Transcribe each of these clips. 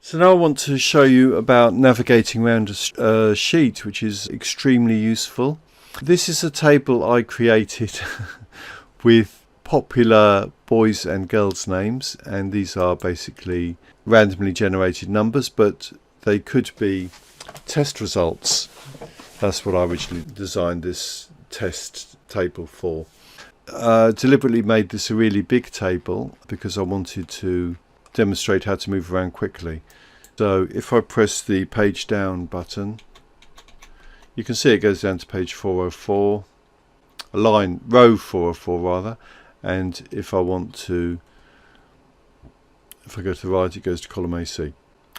So now I want to show you about navigating around a sheet, which is extremely useful. This is a table I created with popular boys and girls names, and these are basically randomly generated numbers, but they could be test results. That's what I originally designed this test table for. Deliberately made this a really big table because I wanted to demonstrate how to move around quickly. So if I press the page down button, you can see it goes down to page 404, row 404 rather, and if I go to the right, it goes to column AC.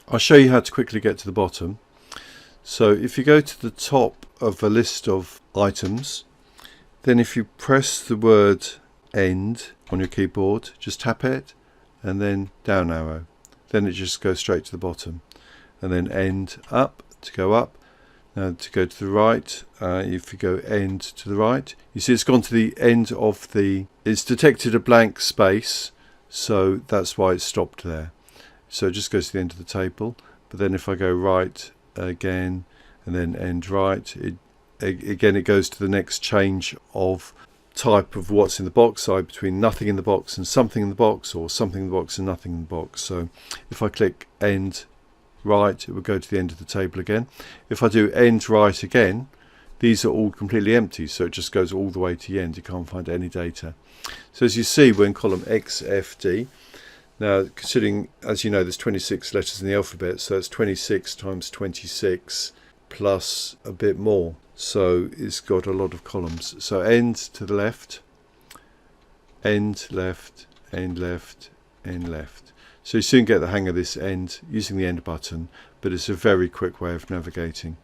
I'll show you how to quickly get to the bottom. So if you go to the top of a list of items, then if you press the word end on your keyboard, just tap it and then down arrow. Then it just goes straight to the bottom. And then end up to go up. Now to go to the right, if you go end to the right, you see it's gone to the end of it's detected a blank space, so that's why it stopped there. So it just goes to the end of the table. But then if I go right again and then end right, it goes to the next change of type of what's in the box, so between nothing in the box and something in the box, or something in the box and nothing in the box. So if I click end right, it will go to the end of the table again. If I do end right again, these are all completely empty, so it just goes all the way to the end. You can't find any data. So as you see, we're in column XFD. Now, considering, as you know, there's 26 letters in the alphabet, so it's 26 times 26 plus a bit more. So it's got a lot of columns. So end to the left, end left, end left, end left. So you soon get the hang of this end using the end button, but it's a very quick way of navigating.